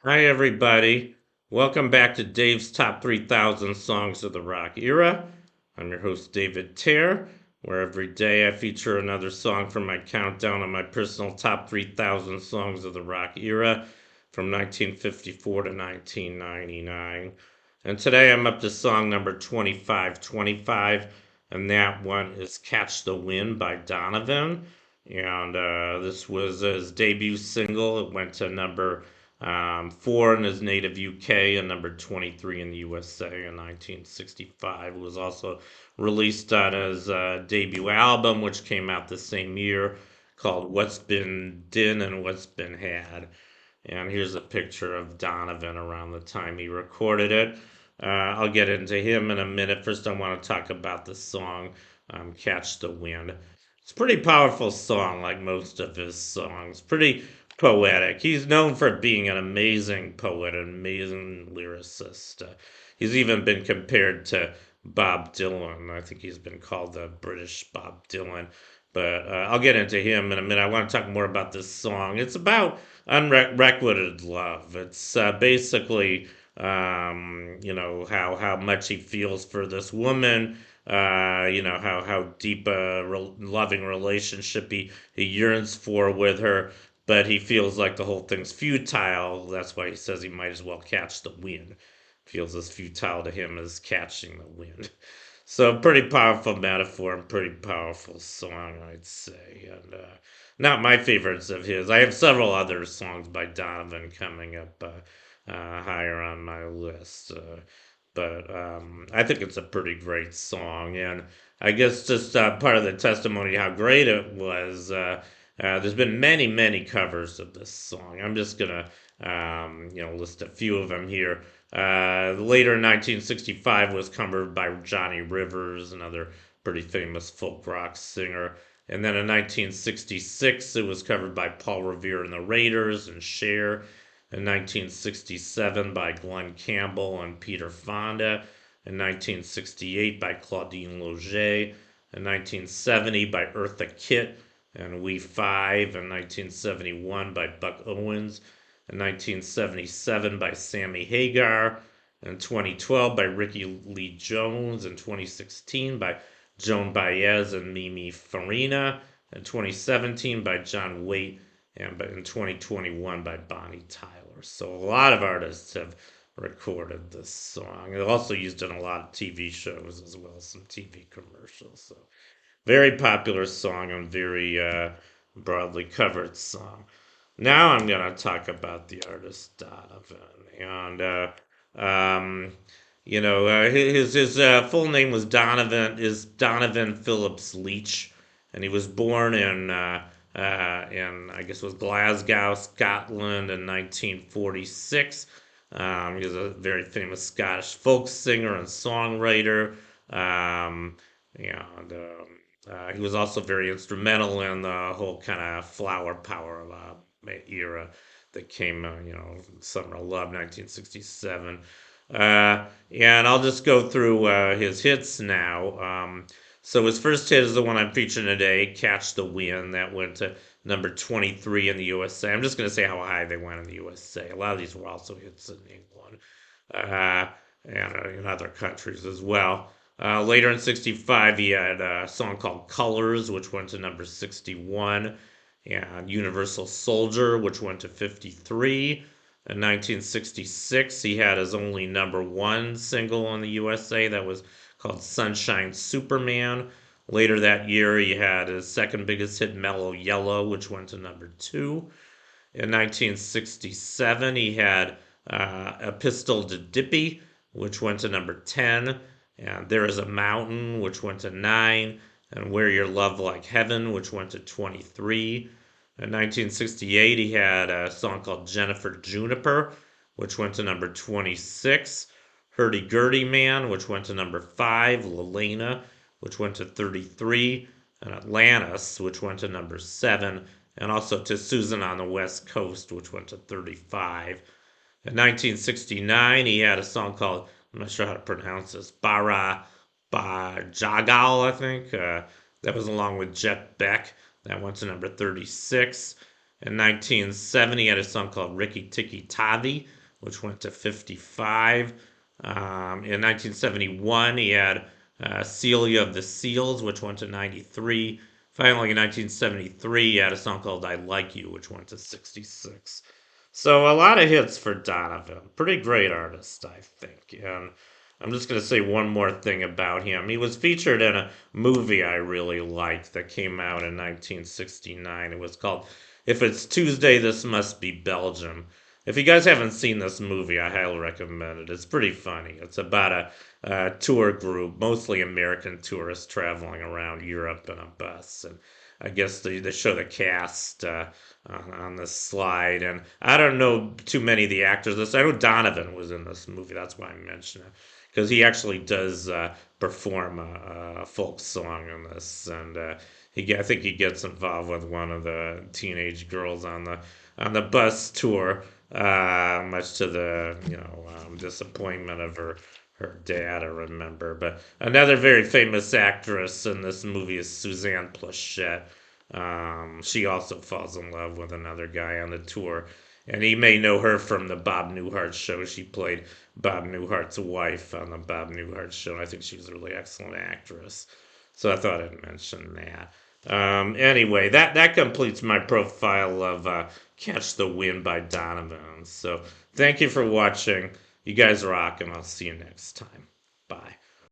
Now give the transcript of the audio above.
Hi, everybody. Welcome back to Dave's Top 3,000 Songs of the Rock Era. I'm your host, David Terr, where every day I feature another song from my countdown of my personal top 3,000 songs of the rock era from 1954 to 1999. And today I'm up to song number 2525, and that one is Catch the Wind by Donovan. And this was his debut single. It went to number 4 in his native UK and number 23 in the USA in 1965. It was also released on his debut album, which came out the same year, called What's Been Din and What's Been Had. And here's a picture of Donovan around the time he recorded it. I'll get into him in a minute. First, I want to talk about the song Catch the Wind. It's a pretty powerful song, like most of his songs. Pretty poetic. He's known for being an amazing poet, an amazing lyricist. He's even been compared to Bob Dylan. I think he's been called the British Bob Dylan. But I'll get into him in a minute. I want to talk more about this song. It's about unrequited love. It's basically, how much he feels for this woman. How deep a loving relationship he yearns for with her, but he feels like the whole thing's futile. That's why he says he might as well catch the wind. Feels as futile to him as catching the wind. So pretty powerful metaphor and pretty powerful song, I'd say. And not my favorites of his. I have several other songs by Donovan coming up higher on my list. But I think it's a pretty great song. And I guess just part of the testimony how great it was. There's been many, many covers of this song. I'm just gonna, list a few of them here. Later in 1965 was covered by Johnny Rivers, another pretty famous folk rock singer. And then in 1966, it was covered by Paul Revere and the Raiders and Cher. In 1967 by Glenn Campbell and Peter Fonda. In 1968 by Claudine Loget. In 1970 by Eartha Kitt and We Five. In 1971 by Buck Owens. In 1977 by Sammy Hagar. In 2012 by Ricky Lee Jones. In 2016 by Joan Baez and Mimi Farina. In 2017 by John Waite. And in 2021 by Bonnie Tyler. So a lot of artists have recorded this song. It also used in a lot of TV shows as well as some TV commercials. So very popular song and very broadly covered song. Now I'm going to talk about the artist Donovan. And, his full name was Donovan Phillips Leach. And he was born in I guess it was Glasgow, Scotland in 1946. He was a very famous Scottish folk singer and songwriter. And he was also very instrumental in the whole kind of flower power era that came, Summer of Love, 1967. And I'll just go through his hits now. So his first hit is the one I'm featuring today, Catch the Wind. That went to number 23 in the USA. I'm just going to say how high they went in the USA. A lot of these were also hits in England and in other countries as well. Later in 65, he had a song called Colors, which went to number 61, and Universal Soldier, which went to 53. In 1966, he had his only number one single in the USA that was called Sunshine Superman. Later that year, he had his second biggest hit, Mellow Yellow, which went to number 2. In 1967, he had A Pistol to Dippy, which went to number 10. And There Is a Mountain, which went to 9. And Where Your Love Like Heaven, which went to 23. In 1968, he had a song called Jennifer Juniper, which went to number 26. Hurdy Gurdy Man, which went to number 5. Lelena, which went to 33. And Atlantis, which went to number 7. And also to Susan on the West Coast, which went to 35. In 1969, he had a song called, I'm not sure how to pronounce this, Jagal, I think. That was along with Jet Beck. That went to number 36. In 1970, he had a song called Ricky Tikki Tavi, which went to 55. In 1971, he had Celia of the Seals, which went to 93. Finally, in 1973, he had a song called I Like You, which went to 66. So a lot of hits for Donovan. Pretty great artist, I think. And I'm just going to say one more thing about him. He was featured in a movie I really liked that came out in 1969. It was called If It's Tuesday, This Must Be Belgium. If you guys haven't seen this movie, I highly recommend it. It's pretty funny. It's about a tour group, mostly American tourists traveling around Europe in a bus. And I guess they show the cast on this slide. And I don't know too many of the actors. I know Donovan was in this movie. That's why I mentioned it. Because he actually does perform a folk song in this. And I think he gets involved with one of the teenage girls on the bus tour, much to the disappointment of her dad, I remember. But another very famous actress in this movie is Suzanne Plachette. She also falls in love with another guy on the tour. And he may know her from the Bob Newhart show. She played Bob Newhart's wife on the Bob Newhart show. And I think she's a really excellent actress. So I thought I'd mention that. Anyway, that completes my profile of Catch the Wind by Donovan. So thank you for watching. You guys rock, and I'll see you next time. Bye.